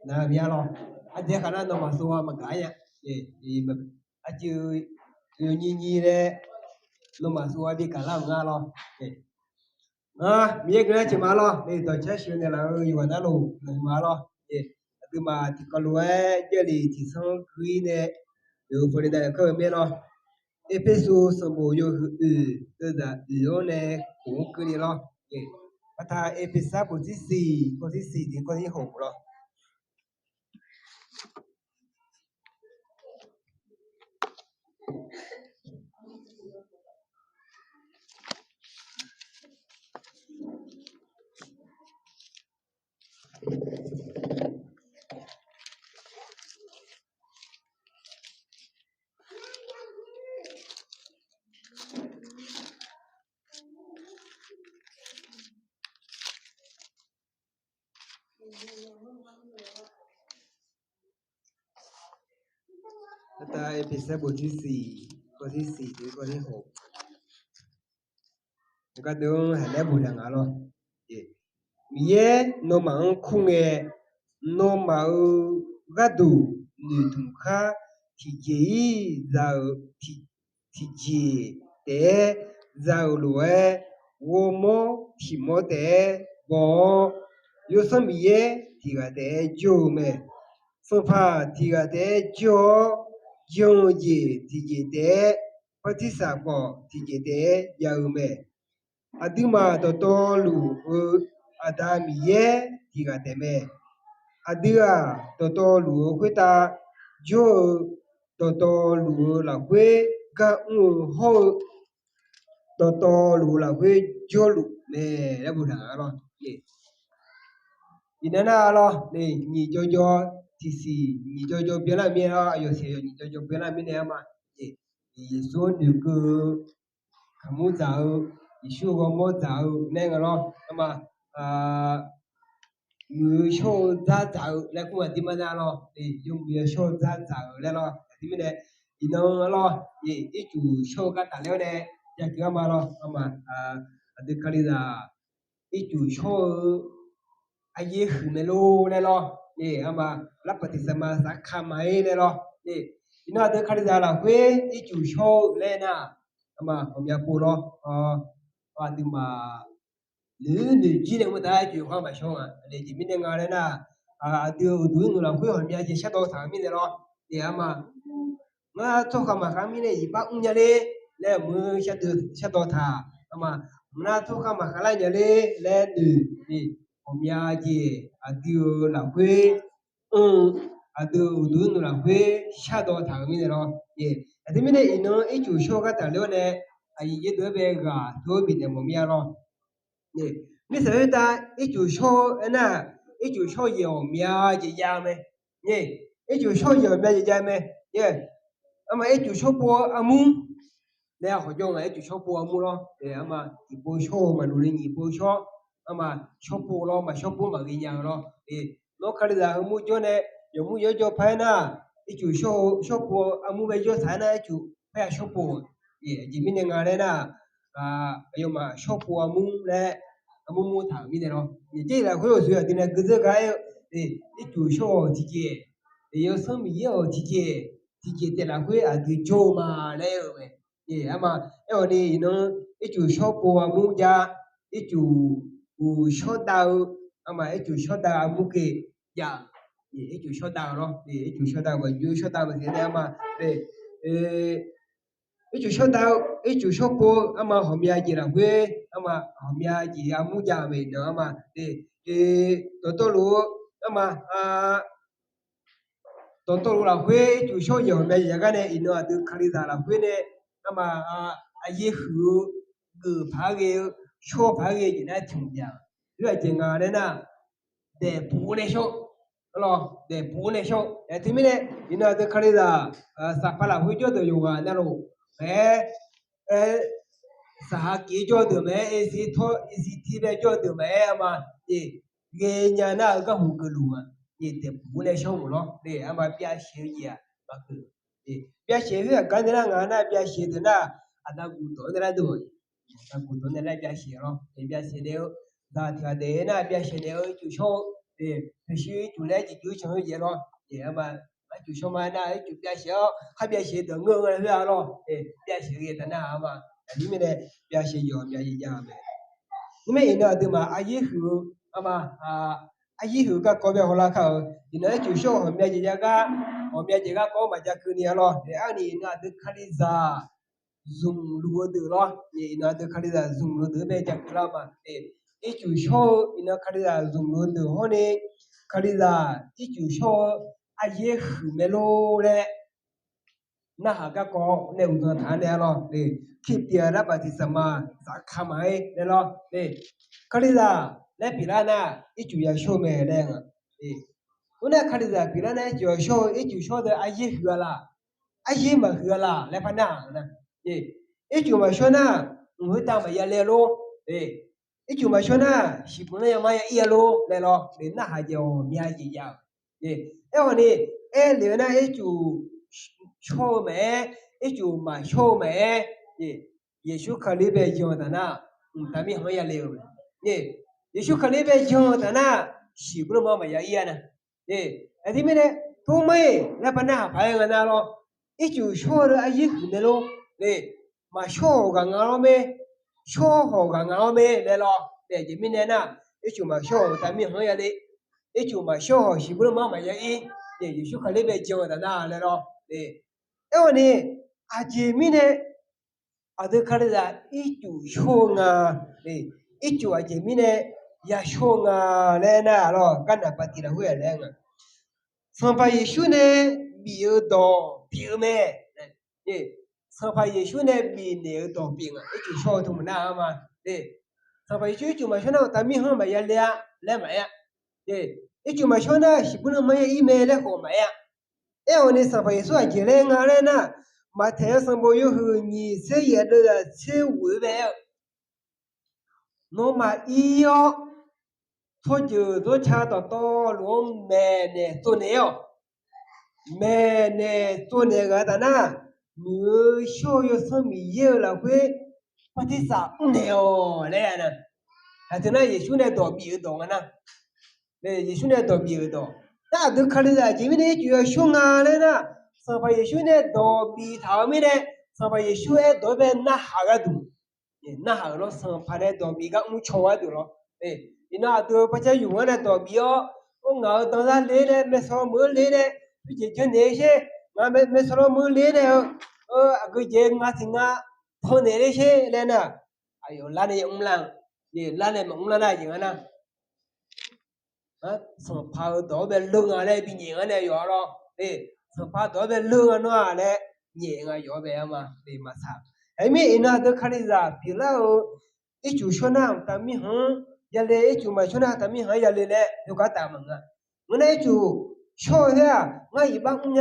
na bia lo a de kana no ma so ma ga ya e ma a ju nyi de no ma so bi ka la nga lo mi cái chỉ mà lo đi tổ chức chuyện này là yêu nó luôn mà lo từ mà thì có lúa giờ thì xong quý nè rồi phải đây có mấy lo epeso sambo yo da yo nè cũng cứ đi lo và ta episa có gì thì có gì hộp lo ta episa có gì thì có gì hộp cái đó là lấy bùn hàng lo ye no ma khunge no ma gadu ni tumkha ti za ti ti te za luwe wo mo ti mo te bo yo sam ye ti ga te jo me so pha ti ga te jo jo ye ti ye te pati sa bo ti ye te ya me adima to lu adami ye tiga teme adiga to lu kweta jo to lu la kwe ga ho to lu la kwe jo lu me la bu da lo ye inana lo ne ni jo ti si ni jo bien la mi lo yo si ni jo bien la mi ne ma ye ye so ni ko kamu zao 你说我么早那个咯，那么有小早早来跟我点么那咯，用有小早早来咯，点么呢？你能咯，一组小个大了呢，也叫嘛咯，那么这个里啦，一组小阿爷后面咯来咯，那么那不是什么啥看买来咯，你那这个里啦，会一组小来呢，那么我们要过咯，và từ mà nữ nữ chỉ để người ta chịu khoan bài xong để chỉ biết nghe này na từ tuổi người làm khuyên hỏi mình chỉ sát đâu thằng mình đó để mà cho không mà khám mình này bắt ông nhà đi để mới sát đâu thà mà cho không mà khá là nhà đi để đi hôm nay chỉ từ làm khuyên từ tuổi người làm khuyên sát đâu thằng mình đó thì mình này nó ít chủ số cái tài liệu này ai ít đứa bé gà thôi bị dem mía lo nè mi sợ ta ít chủ số na ít chủ số nhiều mía gì ya mẹ nè ít chủ số nhiều mía gì ya mẹ nè mà ít chủ số bùa amu nè họ dùng là ít chủ số bùa amu lo nè mà chỉ bùa số mà nuôi nhị bùa số mà số bùa lo mà số bùa mà cái nhà lo nè nó khai ra amu cho nè dùng mu cho phải na ít chủ số bùa amu bây giờ sai na ít chủ phải số bùa chỉ mình nghe đây na ayo mà số bùa amu nè amu mu thằng mình đó chỉ là khối số thì là cái cái ít chủ số thì cái yêu sớm yêu thì cái tên là khối cái chỗ mà đấy rồi mà yêu đi nó ít chủ số bùa amu ra ít chủ số đào mà ít chủ số đào amu cái ya ít chủ số đào đó ít chủ số đào và chủ số đào thì thế mà ít chủ số đào ít chủ số bùa mà hôm nay chỉ là quê mà hôm nay chỉ amu ra mình đó mà tôi lúa mà tôi là quê chủ số nhiều mấy cái này nó từ khari ra là quê này mà ai hữu cứ phá cái số phá cái gì này chung nhau rồi chừng đấy na để bù này số lo để bù này số thì mình này nó từ khari ra sắp phải là huy cho từ dùng à nó xã kỹ cho từ mấy ACT về cho từ mấy mà cái nhà nào có hụt cái lúa để bù lại xong rồi để mà bia xế gì à mà cứ bia xế thì cái này là ngã bia xế thì là ada guto này là đuổi ada guto này là bia xế rồi bia xế đều đã thì để là bia xế đều chủ số 必须主来就就成嘢咯，嘛，就上嘛那就别写，还别写的我是啊咯，别写嘅的那嘛，里面呢别写有别一样的，因为那对嘛，阿姨后嘛阿姨后个嗰边好啦靠，那就说后面这个后面这个搞嘛就去年咯，阿你那都看的啥？dùng lúa được lo thì nó được khai là dùng lúa được bây giờ là mà để ít chủ số nó khai là dùng lúa được hôm nay khai là ít chủ số ai dễ hử mê lô đấy na hà các có nếu như thằng này lo để khi tiền ra bà thì sao mà giá khám ấy đấy lo để khai là lấy bị ra na ít chủ yếu số mê đấy để hôm nay khai là bị ra na chủ số ít chủ số được ai dễ hử là ai dễ mà hử là lấy phải na nè ít chủ mà số na người ta mà ya lê lô ít chủ mà số na chỉ muốn là mà ya lô lê lo để na hà giàu mía gì giàu em hỏi đi em liệu na ít chủ số mẹ ít chủ mà số mẹ Yesu khali be jo ta na ta mi hong ya lê Yesu khali be jo ta na chỉ muốn mà ya ya na anh thì mình này tôi mới là bạn nào phải người nào lo ít chủ số rồi ai giúp người lo mà số cái ngáo mê số hồ cái ngáo mê để lo để chỉ mình nè ít chủ mà số tại mình không vậy ít chủ mà số chỉ bữa mà vậy để chỉ số khai lấy về chiều là na để lo để em này à chỉ mình nè à được khai là ít chủ số ngà để ít chủ à chỉ mình nè ya số ngà để na lo cái nào bắt đi là huề để ngà xong phải Yesu nè bị ở đó bị mẹ xong phải Yesu nè bị nè đó bị à ít chủ số thùng na mà xong phải Yesu chủ mà số nào ta mi không mà ya lẹ mà ya ít chủ mà số nào chỉ bữa mà ya email lẹ hồ mà ya em này xong phải Yesu à chỉ lẹ ngà lẹ na mà theo xong bao nhiêu hư nhị sẽ ya được là sẽ vui vẻ nó mà yêu thôi chứ tôi cha to luôn mẹ nè tôi nè cái đó na người show yo sân mi yêu là quê bắt đi sa nèo nè nè thế này Yesu nè đồ bị đồ na Yesu nè đồ bị đồ na được khai ra chỉ mình chủ yếu show ngà nè na sao phải Yesu nè đồ bị tháo mi nè sao phải Yesu nè đồ bên na hà cái đồ na hà nó sao phải nè đồ bị cái chồng cái đồ lo ina đồ bắt cha dùng nè đồ bị ông ngờ tao ra lấy nè mẹ sao mới lấy nè bây giờ chuyện này chứ mà mẹ sao mới lấy nè cái gì ngã thì ngã thôi này chứ lên nè ayo lá này ông lang lá này mà ông lang này gì nè sao phao đó bên lưng à đây bị nhẹ này rồi đó sao phao đó bên lưng nó à đây nhẹ ngay rồi vậy mà mà sao ấy mi ina được khai ra bị lao ít chú số nào ta mi hả giờ lấy ít chú mà số nào ta mi hả giờ lấy lẽ được cả ta mừng à bữa nay chú số thế ngay bằng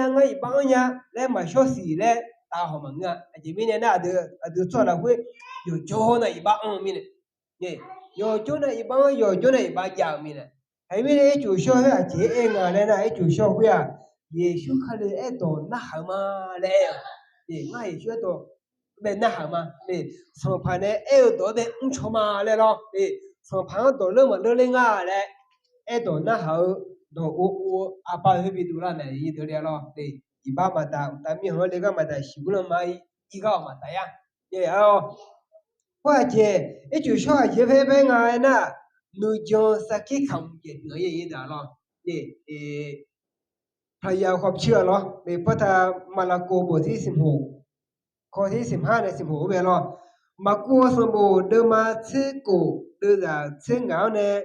nha lấy mà số gì lấy ta họ mừng à chỉ mi này là được cho là quê有chỗ này bằng mi này有chỗ này bằng有chỗ này bằng giàu mi này hay mi này chú số thế chỉ em à này này chú số quê à Yesu khai lấy đó na hả mà lấy ngay Yesu đó bên na hả mà xong phải này đó bên chó mà lấy lo xong phải đó lớn mà lớn lên à lấy đó na hả đó à ba hơi bị đuổi này ý đó lo iba mà ta mi hỏi lấy cái mà ta xíu nó mà ý cái mà ta ya qua chế ít chú số chế phê bên ngoài na nuôi cho sa kí không chế nữa gì đó lo phải học học chưa lo bắt ta mà là cô bố thí sim hồ có thí sim hai này sim hồ về lo mà cô sim hồ đưa mà chế cổ đưa ra chế ngáo này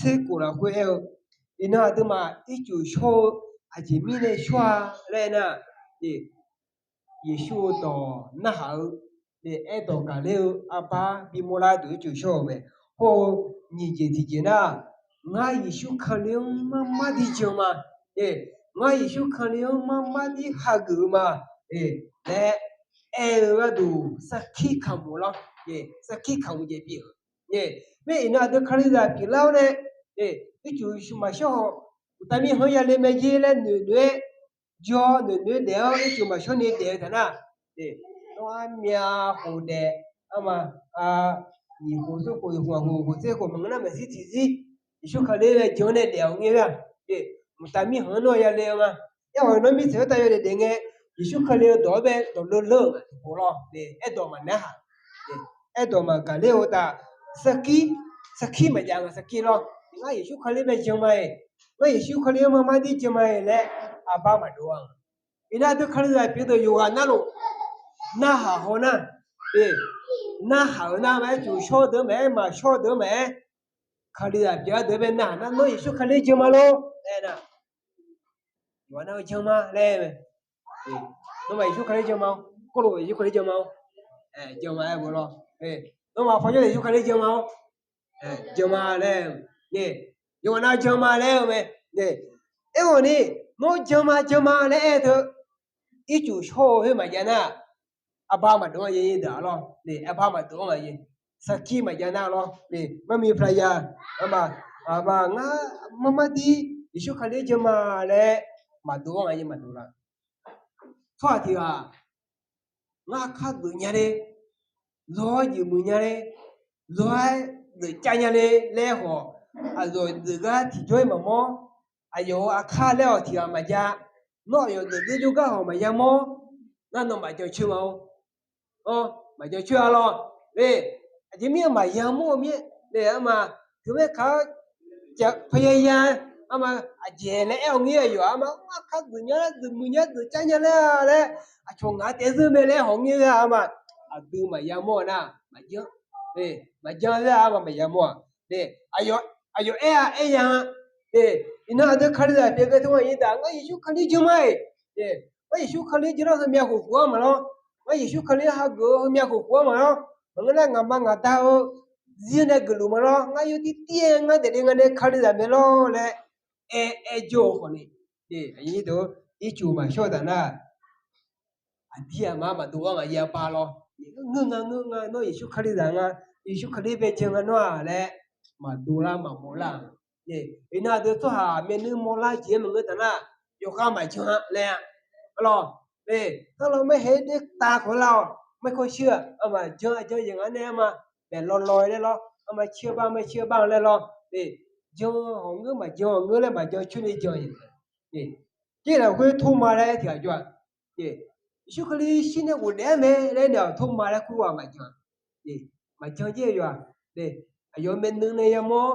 chế cổ là quê eo ina đưa mà ít chú số à chế mi này xoa lên na Yesu đó na hảo để đó cả lêu apa bimola đối chủ số về hồ nhìn thì na ngay Yesu khăn lêu mà đi chơi mà ngay Yesu khăn lêu mà đi hag mà để cái đủ sakhi khăm lo sakhi khăm gì biểu mấy ina được khăn ra bị lao này cái chủ Yesu mà số tại vì họ ya lên mấy gì lên nữa cho nên nếu ít chúng mà số này để thế nào nó mía hồ để ama à nhiều hồ số của hồ hồ hồ sẽ của mình nó mới gì Isu khali le jone deo nge ya ye mutami hono ya le ma ya ho no mi se ta yo de nge isu khali do be do lo ma ko lo de e do ma na ha de e do ma ka le o ta saki ma ja ma saki lo nga isu khali be joma e nga isu khali ma ma di joma e le aba ma do ang ina do khali la pi do yo na lo na ha ho na de na ha na ma ju sho de me ma sho de me khali la pi de be na no isu khali joma lo e na yo na joma le me no ma isu khali joma ko lo isu khali joma joma e bo lo no ma fa yo isu khali joma joma le ne yo na joma le me ne e wo ni no joma le e to i ju sho he ma ya na aba ma do ye da lo ne aba ma do ma ye saki ma ya na lo ne ma mi pra ya ama nga mama di isu khali joma le ma do ma ye ma do la fa ti a nga kha du nya le lo ji mu nya le lo de cha nya le ho a lo de ga ti joy ma mo a yo a kha le o ti a ma ja no yo de ju ga ho ma ya mo na no ma jo chu mo mà giờ chưa lo đi chỉ biết mà giờ mua biết để mà cứ biết có chợ phải ya mà về lẽ ông nghe rồi mà khác từ nhớ từ trái nhớ đấy chồng ngã té dưới mê lẽ hổng như mà từ mà giờ mua na mà giờ đi mà giờ ra mà giờ mua đi ayo ya đi ina ada khari da pe ga to yi da nga yi shu khali jumai đi wa yi shu khali jira sa mya ko mà lo wa yi shu khali ha go mya ko mà lo nga na nga ma nga ta o zina glu mà lo nga yu ti tie nga de nga ne khali da me lo le jo ko ni de yi do yi chu ma sho da na a dia ma do nga ya pa lo nga no yi shu khali da nga yi shu khali be che nga no le ma do la ma mo la de ina de to ha me nu mo la je ma nga da na yo ka ma chu ha le lo deถ้าเราไม่เห็นด้วยตาของเราไม่ค่อยเชื่อเอามาเจออย่างนั้นเนี่ยมาแต่ลอยๆได้หรอเอามาเชื่อบ้างไม่เชื่อบ้างเลยหรอนี่เจอของเงื้อมาเจอเงื้อเลยมาเจอช่วยเจออย่างนี้นี่เราคุยทุ่มมาได้เถียงจวนนี่ชุกลี新的我连没来了ทุ่มมาแล้วคุยว่ามาเจอนี่มาเจอเยอะอยู่นี่อายุเป็นหนึ่งเลยยังมั้ง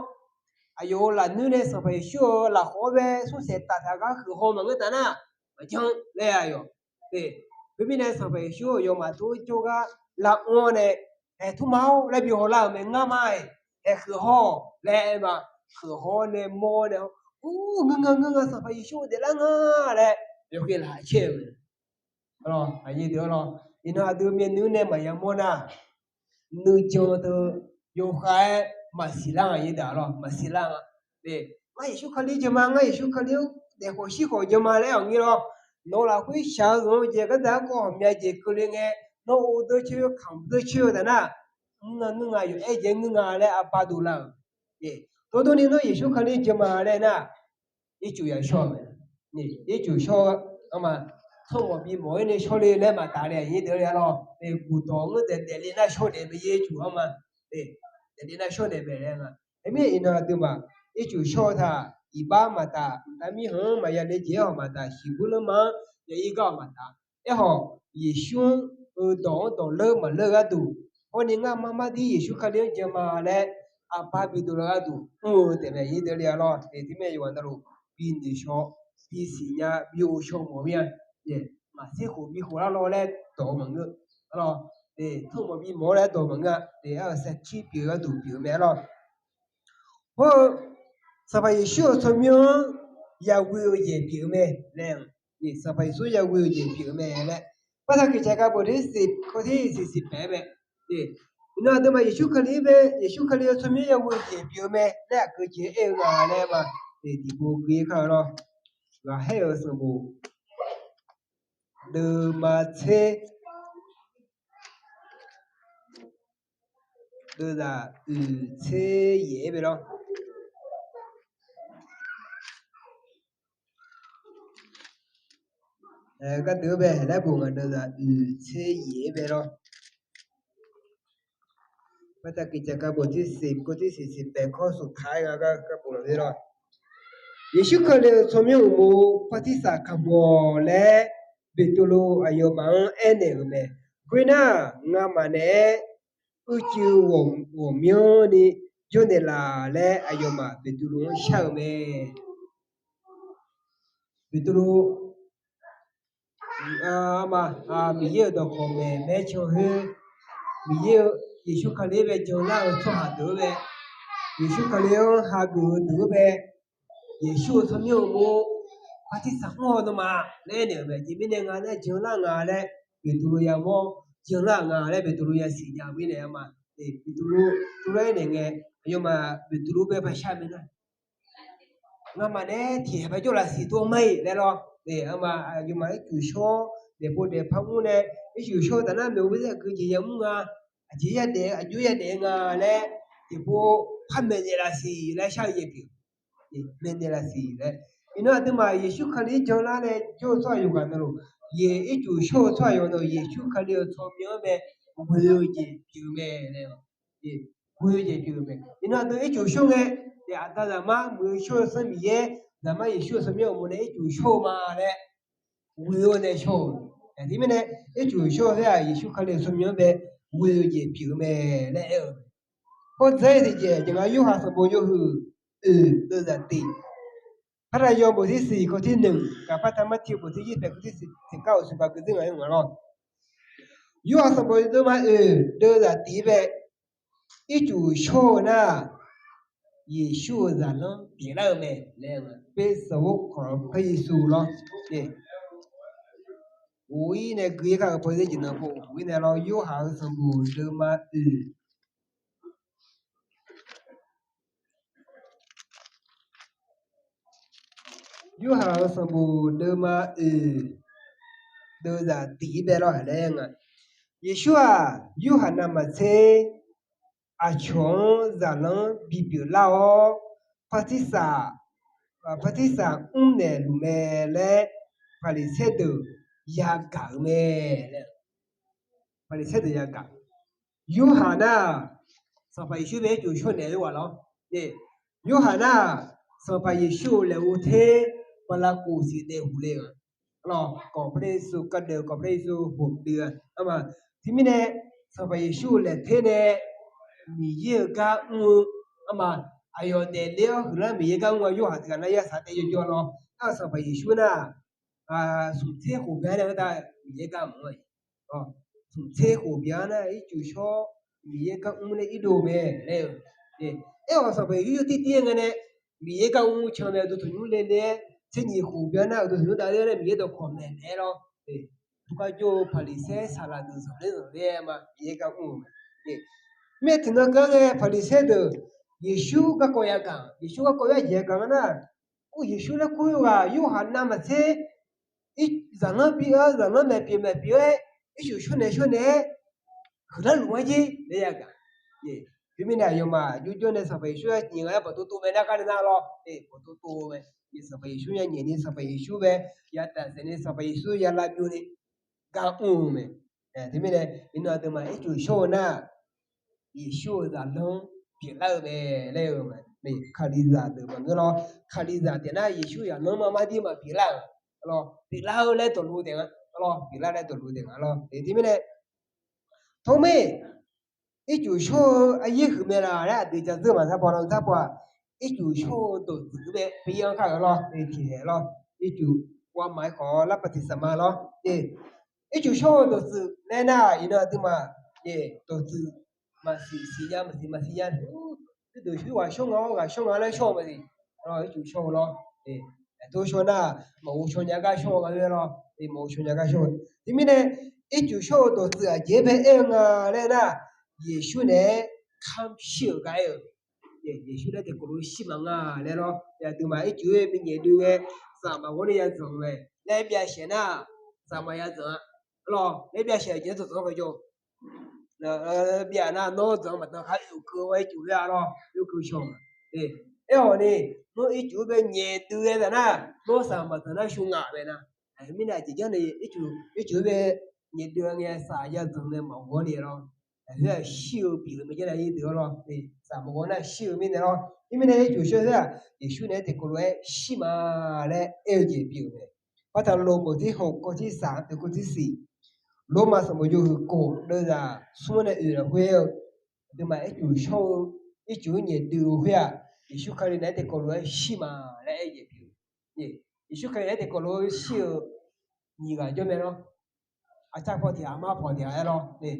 อายุหลานนึงเลยสมัยชั่วหลานหัวเว่สุดเสร็จตาทางก็คือหัวมันก็แต่น่ะมาเจอเลยอายุ 对，对面那上班学要嘛都叫个拉我呢，土毛来比好拉没俺买，很好来嘛，很好呢毛呢，上班学的啦嘞，就给拉去了，咯，还有得咯，你那对面女呢嘛要么呢，女教的有孩嘛是啷个的咯，嘛是啷个，对，我也学考虑就嘛，我也学考虑，那个喜好就嘛来样子咯。nó là quý sao rồi giờ cái đó có mẹ gì cứ liên nghe nó ô tô chưa không tô chưa đó na ngưng ai ấy giờ ngưng ai lại apa đủ lắm vậy tôi nên nó yesu khali cho mà đây na ý chủ yếu sao mà nè ý chủ sao mà thông qua bị mỗi này sao này mà ta này ý được rồi để cụ tổ để lên na sao để bị ý chủ mà để lên na sao để bị lên mà em biết ina được mà ý chủ sao tha iba mata tami hong ma ya le je ho mata shibulu ma ye yi ga mata e ho yeshu do le ma le ga du ho ni nga mama di yeshu ka le je ma le a pa bi do ga du te ne yi de le lo te ti me yo na ro bi ni sho bi si nya bi o sho mo ya ye ma se ho bi ho la lo le do ma nge lo te thu mo bi mo le do ma nga te a sa chi bi ga du bi me lo ho sapa yeshu so myo ya wi ye bi me le ni sapa yeshu ya wi ye bi me le pa sa ke cha ka bo de si ko thi si pe be ni ina de ma yeshu kali so myo ya wi ye bi me le ke je e nga le ma de di bo ke ka lo la he yo so bo de ma che de da che ye be lo cái đứa bé đã buồn ở đây là chế dễ về rồi พระตะกิจการบทที่10ข้อที่40แต่ข้อสุดท้ายก็บอกเลยว่าယေရှုခရစ်ဆိုမျိုးမူပတိစာခမောလေဘီတူလိုအယောမန်အဲနေမေခွေနာငါမနဲ့ဥကျူဝမျိုးနီဂျွနေလာလေအယောမဘီတူလိုရှောက်မေဘီတူလို米耶的后面买球后，米耶耶稣克里边就那个做下头呗，耶稣克里下个头呗，耶稣他没有么，他ที่สักหม้อ的嘛，那เนี่ย呗，这边的俺那就那俺嘞，别多了么，就那俺嘞，别多了些家边的嘛，别多了那个，要么别多了别把下面呢。ngà mà nè thì phải cho là xì tua mây đây lo để mà dùng máy chủ số để bộ để phong nè cái chủ số ta nó mình bây giờ cứ chỉ giống chỉ ra để chủ ra để ngà nè thì bộ phát mình là xì là sao vậy kiểu mình là xì đấy nó thì mà Yesu Christ cho nó nè cho sao dùng cái đó ye cái chủ số sao dùng nó Yesu Christ cho mình về vui gì kiểu mẹ này vui gì kiểu mẹ nó thì cái chủ số nghe để ta làm mà mới show sân bị làm mà show sân nhiều muốn ấy chủ show mà đấy vui này show thì mình này ấy chủ show thế à show khai lên sân nhiều về vui gì biểu mẹ đấy có dễ thì gì nhưng mà yêu hàng sân bồi yêu đơn giản tí พระรายบทที่4ข้อที่1กับพระธรรมมัทธิวบทที่28ข้อที่19 18คือซึ่งอะไรของเราอยู่อาสมบูรณ์ตัวมาเดินจากตีไปอีจูโชนะ耶稣人呢别了没来嘛被受苦可以输了对唯一呢个一个不是只能不唯一呢了有好什么的嘛有好什么的嘛都在地边了来啊耶稣啊有好那么车阿穷人呢比比老ปฏิสังเนลุเมเลปริเสดยากาเมเลปริเสดยากายูฮานาสบายชูเวจูชนเนรวะลอเนี่ยยูฮานาสบายชูเลอุเทปลากูสิเดหูเลลอก็พระเยซูก็เดก็พระเยซูหุบเดือนเอามาที่มีเนี่ยสบายชูเลเทเนมีเยกาเอามา哎呦，那了，后来没讲我有啥子个，那也啥子就叫咯。他说不许呢，从车后边那个没讲么，哦，从车后边呢，一就说没讲我们一路没来，哎，我说不有点点个呢，没讲我前面都从来来，这你后边呢都从哪里来没到旁边来咯，不过就怕你些啥啦，都从来嘛，没讲我们，没听到讲个怕你些的。耶稣个国家讲，耶稣个国家也讲呢，耶稣的国家有汉那么些，人们比人们没比哎，耶稣说呢，可能逻辑那样讲，对面呢有嘛，就叫那上辈说你个不都没那干的那咯，不都呗，你上辈说呀，你上辈说呗，呀，但是你上辈说呀，那就呢，讲呗，对面呢，你那他妈耶稣说呢，耶稣人能。别老呗，来嘛，没卡里扎的嘛，我咯卡里扎的那耶稣呀，能妈妈的嘛别老，咯别老来走路的啊，咯别老来走路的啊，咯，这边呢，同没，一就说啊，以后面啦，那对着这嘛，他帮，一就说都这边不一样看咯，天咯，一就我买好那不是什么咯，一就说都是奶奶，你那对嘛，都是。mà xí nha cái từ chối ngoài sông ngõ lấy sông mà gì rồi chủ sông lo thì tôi sông na màu sông nhà cái sông cái đó thì màu sông nhà cái sông thì mình này ít chủ sông đồ từ chế biến em này na Giêsu này khám siêu cái Giêsu này thì cũng xí mà này đó ya từ mà ít chủ mình nhớ được cái sao mà có đi ăn xong rồi lấy bia xe na sao mà ăn xong rồi lấy bia xe nhớ xong rồi cho边那脑子嘛，那还有个外就呀咯，有个小嘛，然后呢，我一就被年度的那，我上嘛在那熊牙的呢，明天就讲的一就被年度的啥也种的忙活的咯， là siêu biểu mình cái này được rồi thì sao mà gọi là siêu mình rồi thì mình này chủ số là Yesu này thì có lẽ xí mà là yêu gì biểu này bắt đầu lô một tí hộp có tí sáng thì có tí xì lô mà sao mà yêu cổ đây là số này là huế nhưng mà chủ số chủ nhiệt điều huế Yesu cái này thì có lẽ xí mà là yêu gì biểu nhỉ Yesu cái này thì có lẽ siêu nhiều cái cho mình đó acha po dia ma po dia lo ni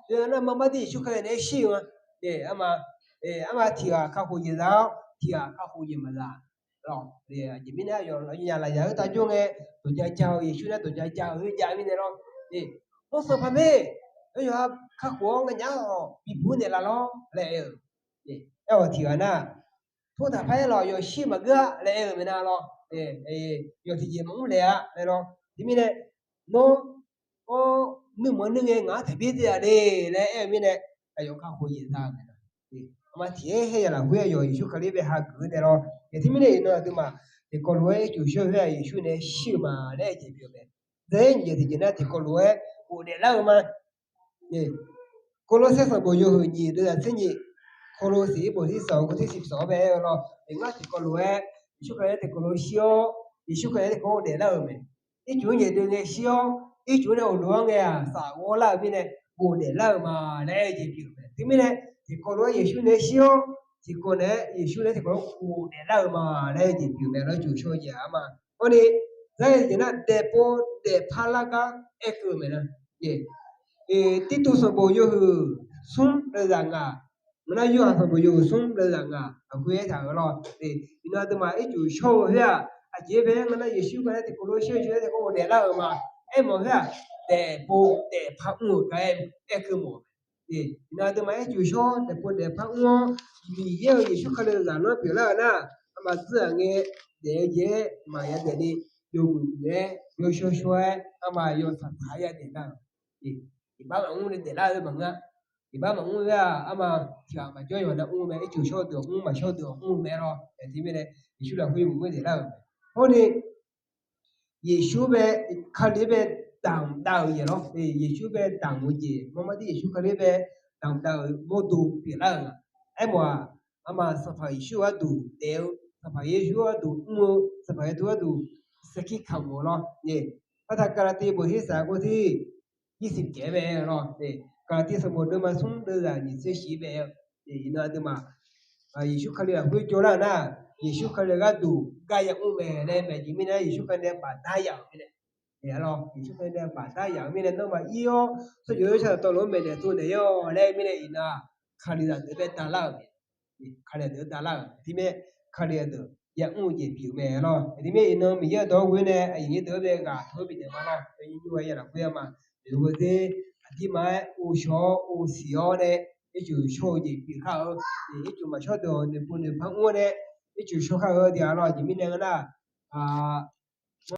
de na mama di shu ka ne shi ma de ama tia ka hu yi da tia ka hu yi ma la lo de ji mi na yo lo ya la ya ta ju nge tu ja chao yi shu na tu ja chao hu ja mi ne lo de lo so pa me yo ka hu nga nya ho bi bu ne la lo le de yo tia na thu ta phải lo yo shi ma ga le me na lo yo ti ji mu le a le lo di mi ne no có nương mà nương nghe ngã thì biết là đi lẽ em biết này ai có khâu gì ra thì mà thế hay là quê rồi chú cái bé hàng cứ thế rồi thì mình này nó thì mà thì con lúa chủ sơ về chú này siêu mà để chỉ biểu này thế như thì nó thì con lúa của để lâu mà thì con lúa sẽ sản bộ nhiều hơn nhiều là thế nhỉ con lúa sĩ bộ thứ sáu có thứ 12 về rồi thì nó thì con lúa chú cái thì con lúa siêu thì chú cái thì con để lâu mà cái chủ nhà đường này siêu ít chỗ nào luôn nghe à xã hội là bên này bồ để là mà này chỉ biểu thì bên này thì có nói gì xuống này xíu thì có này gì xuống này thì có bồ để là mà này chỉ biểu này nó chủ số gì mà còn đi đây thì nó depo de palaga eku mà nè ye titu so bo yo sum de rằng à mà nó yo so bo yo sum de rằng à quê thằng đó thì nó tôi mà ít chủ số thế à chế bé nó gì xuống cái thì có nói xíu thì có bồ để là mà em mà thế à để bộ để phát ngôn các em cứ một thì na tôi mấy chủ số để bộ để phát ngôn vì yêu gì số cái là nó biểu là na mà tự nghe để dễ mà ya để đi dùng để yêu số số mà yêu thật hay ya để na thì ba mà ông để la rồi bằng á thì ba mà ông ra mà thì mà cho yêu là ông mấy chủ số được ông mà số được ông mấy rồi thì bên này thì số là huy một cái để la hôm nay Yesu be khali be dang dao ye lo Yesu be dang mo ye mo ma di Yesu khali be dang dao mo du pi la nga ai mo ama sa fa Yesu a du de sa fa Yesu a du mo sa fa du a du sa ki kham mo lo ye pa tha karate bo hi sa ko thi 20节呗咯karate sa mo de ma sum de la ni se shi be ina de ma Yesu khali la hui jo la na Yesu khali ga du ga ya u me le me ji mi na Yesu khali ba da ya mi ne ya lo Yesu khali ba da ya mi ne no ma io so yo cha to lo me ne tu ne yo le mi ne ina khali la de be da la mi khali de da la ti me khali de ya u ji bi me lo ti me ino mi ya do wi ne ai ni de be ga tho bi de ma la ni yu ya la ku ya ma yo de ti ma u sho u si yo ne一就小的比较，一就嘛晓得日本的朋友呢，一就小看二点了，你们两个呢啊